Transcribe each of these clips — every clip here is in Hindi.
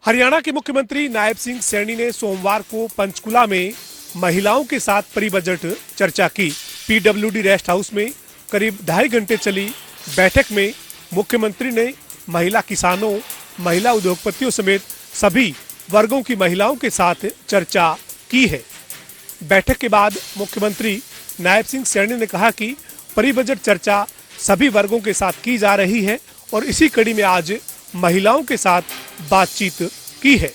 हरियाणा के मुख्यमंत्री नायब सिंह सैनी ने सोमवार को पंचकुला में महिलाओं के साथ प्री बजट चर्चा की। पीडब्ल्यूडी रेस्ट हाउस में करीब 2.5 घंटे चली बैठक में मुख्यमंत्री ने महिला किसानों, महिला उद्योगपतियों समेत सभी वर्गों की महिलाओं के साथ चर्चा की है। बैठक के बाद मुख्यमंत्री नायब सिंह सैनी ने कहा कि प्री बजट चर्चा सभी वर्गों के साथ की जा रही है और इसी कड़ी में आज महिलाओं के साथ बातचीत की है।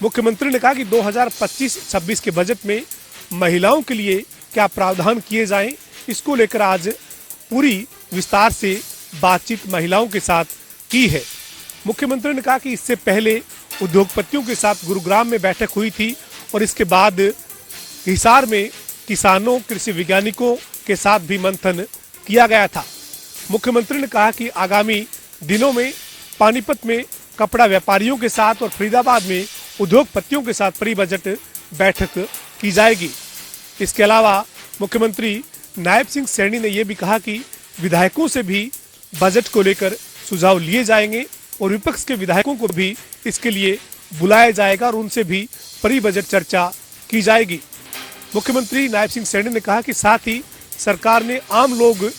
मुख्यमंत्री ने कहा कि 2025-26 के बजट में महिलाओं के लिए क्या प्रावधान किए जाएं, इसको लेकर आज पूरी विस्तार से बातचीत महिलाओं के साथ की है। मुख्यमंत्री ने कहा कि इससे पहले उद्योगपतियों के साथ गुरुग्राम में बैठक हुई थी और इसके बाद हिसार में किसानों, कृषि वैज्ञानिकों के साथ भी मंथन किया गया था। मुख्यमंत्री ने कहा कि आगामी दिनों में पानीपत में कपड़ा व्यापारियों के साथ और फरीदाबाद में उद्योगपतियों के साथ प्री बजट बैठक की जाएगी। इसके अलावा मुख्यमंत्री नायब सिंह सैनी ने यह भी कहा कि विधायकों से भी बजट को लेकर सुझाव लिए जाएंगे और विपक्ष के विधायकों को भी इसके लिए बुलाया जाएगा और उनसे भी प्री बजट चर्चा की जाएगी। मुख्यमंत्री नायब सिंह सैनी ने कहा कि साथ ही सरकार ने आम लोग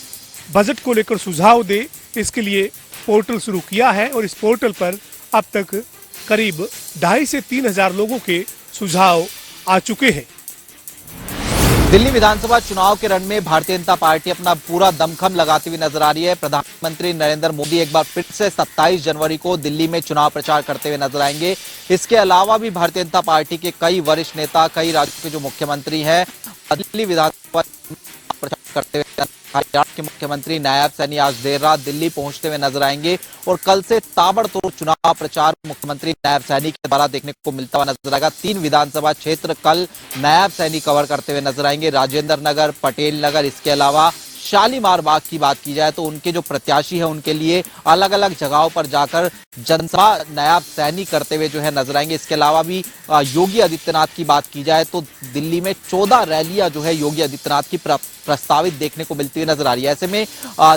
बजट को लेकर सुझाव दे, इसके लिए पोर्टल शुरू किया है और इस पोर्टल पर अब तक करीब 2,500 से 3,000 लोगों के सुझाव आ चुके हैं। दिल्ली विधानसभा चुनाव के रण में भारतीय जनता पार्टी अपना पूरा दमखम लगाती हुई नजर आ रही है। प्रधानमंत्री नरेंद्र मोदी एक बार फिर से 27 जनवरी को दिल्ली में चुनाव प्रचार करते हुए नजर आएंगे। इसके अलावा भी भारतीय जनता पार्टी के कई वरिष्ठ नेता, कई राज्यों के जो मुख्यमंत्री हैं, दिल्ली विधानसभा प्रचार करते हुए हरियाणा के मुख्यमंत्री नायब सैनी आज देर रात दिल्ली पहुंचते हुए नजर आएंगे और कल से ताबड़तोड़ चुनाव प्रचार मुख्यमंत्री नायब सैनी के द्वारा देखने को मिलता हुआ नजर आएगा। 3 विधानसभा क्षेत्र कल नायब सैनी कवर करते हुए नजर आएंगे, राजेंद्र नगर, पटेल नगर। इसके अलावा शालीमार बाग की बात की जाए तो उनके जो प्रत्याशी है उनके लिए अलग अलग जगहों पर जाकर जनसभा नायब सैनी करते हुए जो है नजर आएंगे। इसके अलावा भी योगी आदित्यनाथ की बात की जाए तो दिल्ली में 14 रैलियां जो है योगी आदित्यनाथ की प्रस्तावित देखने को मिलती हुई नजर आ रही है। ऐसे में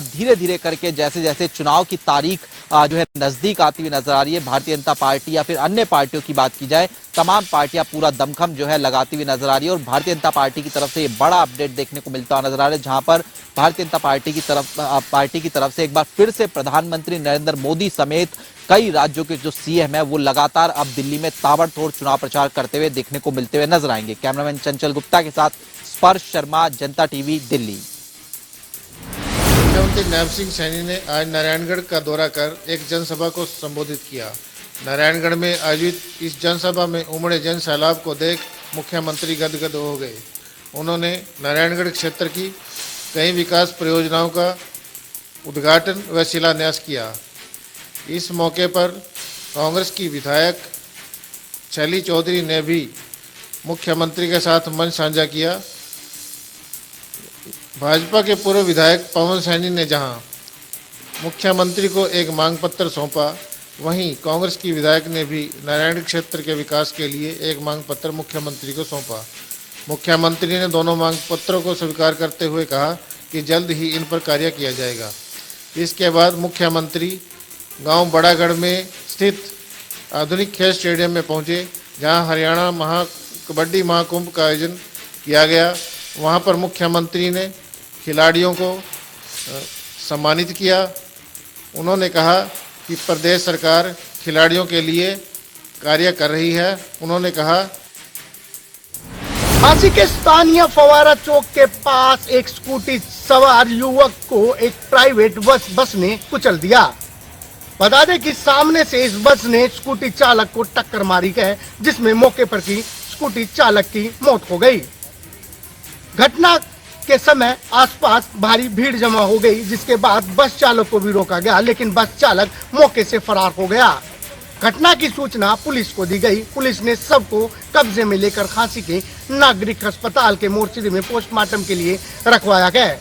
धीरे धीरे करके जैसे जैसे चुनाव की तारीख जो है नजदीक आती हुई नजर आ रही है, भारतीय जनता पार्टी या फिर अन्य पार्टियों की बात की जाए, तमाम पार्टियां पूरा दमखम जो है लगाती हुई नजर आ रही है और भारतीय जनता पार्टी की तरफ से ये बड़ा अपडेट देखने को मिलता हुआ नजर आ रहा है, जहां पर भारतीय जनता पार्टी की तरफ से एक बार फिर से प्रधानमंत्री नरेंद्र मोदी समेत कई राज्यों के जो सीएम है वो लगातार अब दिल्ली में ताबड़तोड़ चुनाव प्रचार करते हुए देखने को मिलते हुए नजर आएंगे। कैमरामैन चंचल गुप्ता के साथ स्पर्श शर्मा, जनता टीवी, दिल्ली। मुख्यमंत्री नायब सिंह सैनी ने आज नारायणगढ़ का दौरा कर एक जनसभा को संबोधित किया। नारायणगढ़ में आयोजित इस जनसभा में उमड़े जन सैलाब को देख मुख्यमंत्री गदगद हो गए। उन्होंने नारायणगढ़ क्षेत्र की कई विकास परियोजनाओं का उद्घाटन व शिलान्यास किया। इस मौके पर कांग्रेस की विधायक शैली चौधरी ने भी मुख्यमंत्री के साथ मंच साझा किया। भाजपा के पूर्व विधायक पवन सैनी ने जहां मुख्यमंत्री को एक मांग पत्र सौंपा, वहीं कांग्रेस की विधायक ने भी नारायण क्षेत्र के विकास के लिए एक मांग पत्र मुख्यमंत्री को सौंपा। मुख्यमंत्री ने दोनों मांग पत्रों को स्वीकार करते हुए कहा कि जल्द ही इन पर कार्य किया जाएगा। इसके बाद मुख्यमंत्री गांव बड़ागढ़ में स्थित आधुनिक खेल स्टेडियम में पहुंचे, जहां हरियाणा कबड्डी महाकुंभ का आयोजन किया गया। वहां पर मुख्यमंत्री ने खिलाड़ियों को सम्मानित किया। उन्होंने कहा कि प्रदेश सरकार खिलाड़ियों के लिए कार्य कर रही है। उन्होंने कहा, झांसी के स्थानीय फवारा चौक के पास एक स्कूटी सवार युवक को एक प्राइवेट बस ने कुचल दिया। बता दें कि सामने से इस बस ने स्कूटी चालक को टक्कर मारी है, जिसमें मौके पर की स्कूटी चालक की मौत हो गई। घटना के समय आसपास भारी भीड़ जमा हो गई, जिसके बाद बस चालक को भी रोका गया, लेकिन बस चालक मौके से फरार हो गया। घटना की सूचना पुलिस को दी गई। पुलिस ने शव को कब्जे में लेकर झांसी के नागरिक अस्पताल के मोर्चरी में पोस्टमार्टम के लिए रखवाया गया।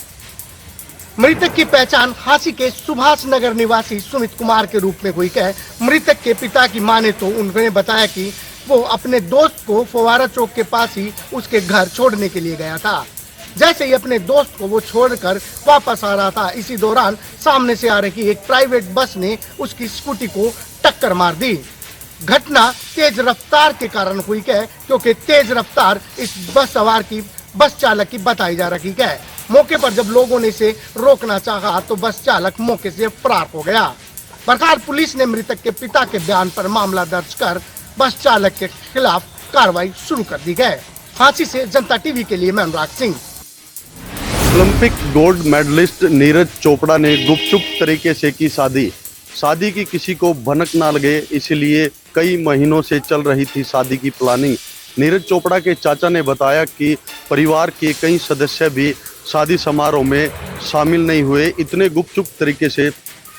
मृतक की पहचान झांसी के सुभाष नगर निवासी सुमित कुमार के रूप में हुई है। मृतक के पिता की माने तो उन्होंने बताया कि वो अपने दोस्त को फवारा चौक के पास ही उसके घर छोड़ने के लिए गया था। जैसे ही अपने दोस्त को वो छोड़कर वापस आ रहा था, इसी दौरान सामने से आ रही एक प्राइवेट बस ने उसकी स्कूटी को टक्कर मार दी। घटना तेज रफ्तार के कारण हुई है, क्योंकि तेज रफ्तार इस बस चालक की बताई जा रही है। मौके पर जब लोगों ने इसे रोकना चाहा तो बस चालक मौके से फरार हो गया। बरखार पुलिस ने मृतक के पिता के बयान पर मामला दर्ज कर बस चालक के खिलाफ कार्रवाई शुरू कर दी है। फांसी से जनता टीवी के लिए मैं Anurag Singh. Olympic gold medallist Neeraj Chopra ने गुपचुप तरीके से की शादी की किसी को भनक ना लगे, इसलिए कई महीनों से चल रही थी शादी की प्लानिंग। नीरज चोपड़ा के चाचा ने बताया कि परिवार के कई सदस्य भी शादी समारोह में शामिल नहीं हुए, इतने गुपचुप तरीके से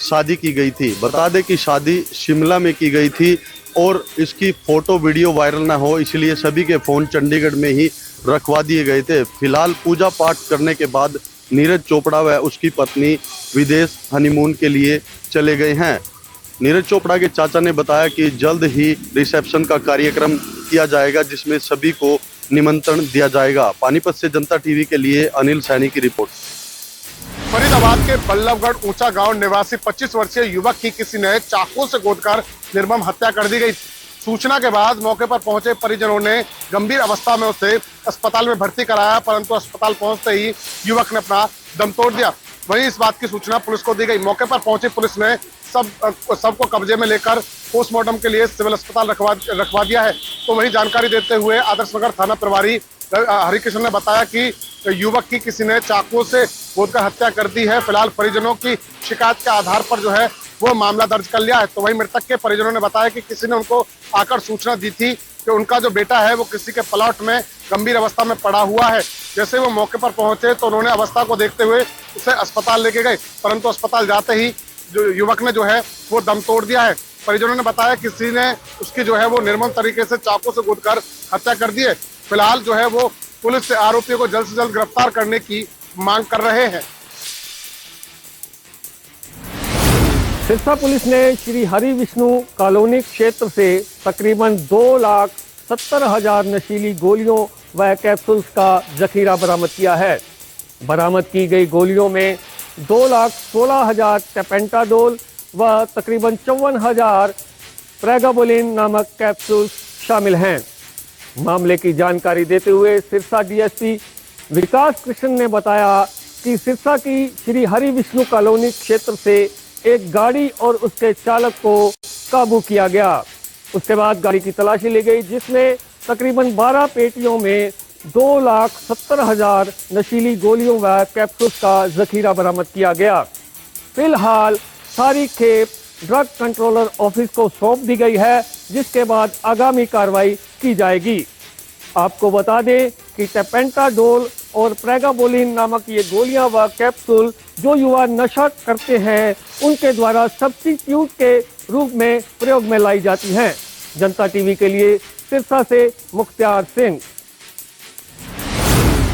शादी की गई थी। बता दें कि शादी शिमला में की गई थी और इसकी फोटो वीडियो वायरल ना हो, इसलिए सभी के फोन चंडीगढ़ में ही रखवा दिए गए थे। फिलहाल पूजा पाठ करने के बाद नीरज चोपड़ा व उसकी पत्नी विदेश हनीमून के लिए चले गए हैं। नीरज चोपड़ा के चाचा ने बताया कि जल्द ही रिसेप्शन का कार्यक्रम किया जाएगा, जिसमें सभी को निमंत्रण दिया जाएगा। पानीपत से जनता टीवी के लिए अनिल सैनी की रिपोर्ट। फरीदाबाद के बल्लभगढ़ ऊंचा गांव निवासी 25 वर्षीय युवक की किसी ने चाकू से गोदकर निर्मम हत्या कर दी गई। सूचना के बाद मौके पर पहुंचे परिजनों ने गंभीर अवस्था में उसे अस्पताल में भर्ती कराया, परंतु अस्पताल पहुंचते ही युवक ने अपना दम तोड़ दिया। वहीं इस बात की सूचना पुलिस को दी गई। मौके पर पहुंची पुलिस ने सबको कब्जे में लेकर पोस्टमार्टम के लिए सिविल अस्पताल रखवा दिया है। तो वहीं जानकारी देते हुए आदर्श नगर थाना प्रभारी हरिकृष्ण ने बताया कि युवक की किसी ने चाकू से गोदकर हत्या कर दी है। फिलहाल परिजनों की शिकायत के आधार पर जो है वो मामला दर्ज कर लिया है। तो वहीं मृतक के परिजनों ने बताया कि किसी ने उनको आकर सूचना दी थी कि उनका जो बेटा है वो किसी के प्लॉट में गंभीर अवस्था में पड़ा हुआ है। जैसे वो मौके पर पहुंचे तो उन्होंने अवस्था को देखते हुए उसे अस्पताल लेके गए, परंतु अस्पताल जाते ही जो युवक ने जो है वो दम तोड़ दिया है। परिजनों ने बताया किसी ने उसकी जो है वो निर्मम तरीके से चाकू से गोदकर हत्या कर दी है। फिलहाल जो है वो पुलिस से आरोपियों को जल्द से जल्द गिरफ्तार करने की मांग कर रहे हैं। सिरसा पुलिस ने श्री हरि विष्णु कॉलोनी क्षेत्र से तकरीबन 2,70,000 नशीली गोलियों व कैप्सूल्स का जखीरा बरामद किया है। बरामद की गई गोलियों में 2,16,000 टेपेंटाडोल व तकरीबन 54,000 प्रेगाबोलिन नामक कैप्सूल्स शामिल हैं। मामले की जानकारी देते हुए सिरसा डीएसपी विकास कृष्ण ने बताया कि सिरसा की श्री हरि विष्णु कॉलोनी क्षेत्र से एक गाड़ी और उसके चालक को काबू किया गया। उसके बाद गाड़ी की तलाशी ली गई, जिसमें तकरीबन 12 पेटियों में 2,70,000 नशीली गोलियों व कैप्सूल्स का जखीरा बरामद किया गया। फिलहाल सारी खेप ड्रग कंट्रोलर ऑफिस को सौंप दी गई है, जिसके बाद आगामी कार्रवाई की जाएगी। आपको बता दें कि टेपेंटाडोल और प्रेगाबोलिन नामक ये गोलियां व कैप्सूल जो युवा नशा करते हैं उनके द्वारा सब्स्टिट्यूट के रूप में प्रयोग में लाई जाती हैं। जनता टीवी के लिए सिरसा से मुख्तियार सिंह।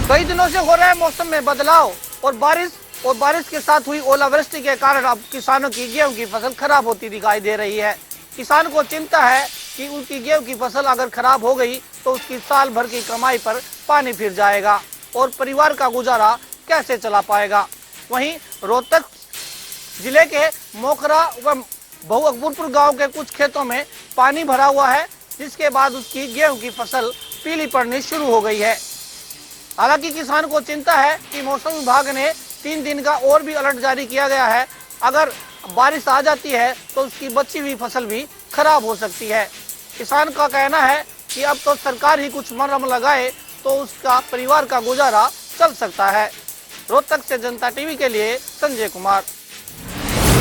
कई दिनों से हो रहा है मौसम में बदलाव और बारिश के साथ हुई ओलावृष्टि के कारण अब किसानों की गेहूं की फसल खराब होती दिखाई दे रही है। किसान को चिंता है कि उनकी गेहूं की फसल अगर खराब हो गई तो उसकी साल भर की कमाई पर पानी फिर जाएगा और परिवार का गुजारा कैसे चला पाएगा। वहीं रोहतक जिले के मोखरा व बहुअकबरपुर गांव के कुछ खेतों में पानी भरा हुआ है, जिसके बाद उसकी गेहूं की फसल पीली पड़नी शुरू हो गई है। हालांकि किसान को चिंता है कि मौसम विभाग ने 3 दिन का और भी अलर्ट जारी किया गया है। अगर बारिश आ जाती है तो उसकी बची हुई फसल भी खराब हो सकती है। किसान का कहना है कि अब तो सरकार ही कुछ मरहम लगाए तो उसका परिवार का गुजारा चल सकता है। रोहतक से जनता टीवी के लिए संजय कुमार।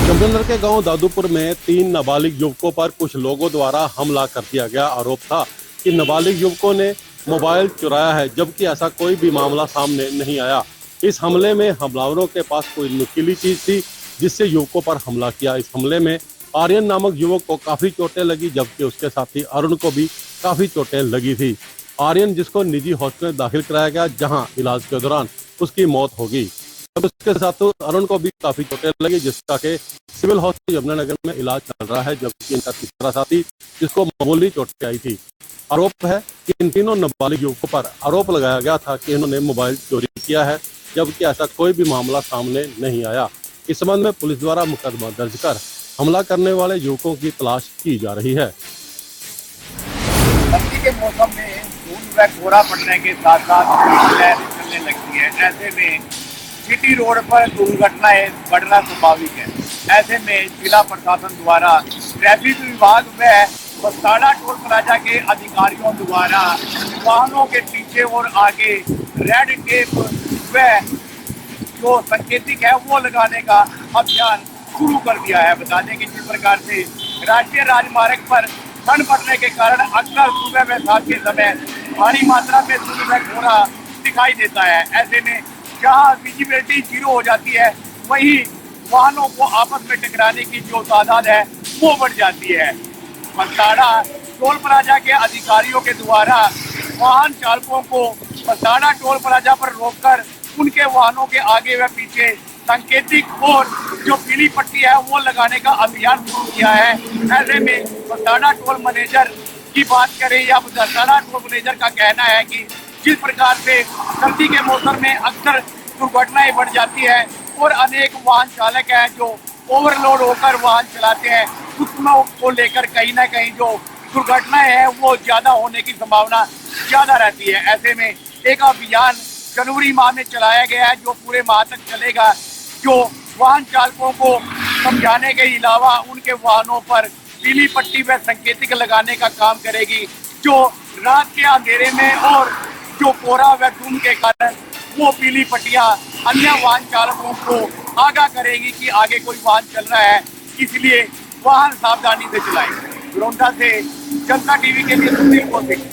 चंबलनगर के गांव दादूपुर में 3 नाबालिग युवकों पर कुछ लोगों द्वारा हमला कर दिया गया। आरोप था कि नाबालिग युवकों ने मोबाइल चुराया है, जबकि ऐसा कोई भी मामला सामने नहीं आया। इस हमले में हमलावरों के पास कोई नुकीली चीज थी जिससे युवकों पर हमला किया। इस हमले में आर्यन नामक युवक को काफी चोटें लगी, जबकि उसके साथी अरुण को भी काफी चोटें लगी थी। आर्यन जिसको निजी हॉस्पिटल में दाखिल कराया गया, जहां इलाज के दौरान उसकी मौत हो गई। जब उसके साथ अरुण को भी काफी चोटें लगी, जिसका के सिविल हॉस्पिटल यमुनानगर में इलाज चल रहा है, जबकि इनका तीसरा साथी जिसको मामूली चोटें आई थी। आरोप है कि इन तीनों नाबालिग युवकों पर आरोप लगाया गया था कि इन्होंने मोबाइल चोरी किया है, जबकि ऐसा कोई भी मामला सामने नहीं आया। इस संबंध में पुलिस द्वारा मुकदमा दर्ज कर हमला करने वाले युवकों की तलाश की जा रही है। सर्दी के मौसम में धूल व कोहरा पड़ने के साथ साथ लहरें चलने लगती है। ऐसे में सिटी रोड पर दुर्घटनाएं बढ़ना स्वाभाविक है। ऐसे में जिला प्रशासन द्वारा ट्रैफिक विभाग व बस्ताड़ा टोल प्लाजा के अधिकारियों द्वारा वाहनों के पीछे और आगे रेड टेप व जो संकेतिक है वो लगाने का अभियान शुरू कर दिया है। बता दें कि जिस प्रकार से राष्ट्रीय राजमार्ग पर ठंड पड़ने के कारण अक्सर सुबह व शाम के समय भारी मात्रा में धूल व कोहरा दिखाई देता है। ऐसे में जहां विजिबिलिटी 0 हो जाती है वहीं वाहनों को आपस में टकराने की जो तादाद है वो बढ़ जाती है। बस्ताड़ा टोल प्लाजा के अधिकारियों के द्वारा वाहन चालकों को बस्ताड़ा टोल प्लाजा पर रोककर उनके वाहनों के आगे व पीछे संकेतिक और जो पीली पट्टी है वो लगाने का अभियान शुरू किया है। ऐसे में बस्ताड़ा टोल मैनेजर की बात करें या बस्ताड़ा टोल मैनेजर का कहना है कि जिस प्रकार से सर्दी के मौसम में अक्सर दुर्घटनाएं बढ़ जाती है और अनेक वाहन चालक हैं जो ओवरलोड होकर वाहन चलाते हैं, उसमें को लेकर कहीं ना कहीं जो दुर्घटनाएं हैं वो ज्यादा होने की संभावना ज्यादा रहती है। ऐसे में एक अभियान जनवरी माह में चलाया गया है जो पूरे माह तक चलेगा, जो वाहन चालकों को समझाने के अलावा उनके वाहनों पर पीली पट्टी व संकेतिक लगाने का काम करेगी, जो रात के अंधेरे में और जो कोहरा व धुंध के कारण वो पीली पट्टियां अन्य वाहन चालकों को आगाह करेगी कि आगे कोई वाहन चल रहा है, इसलिए वाहन सावधानी से चलाएं। गोंडा से जनता टीवी के लिए सुनील कौशिक।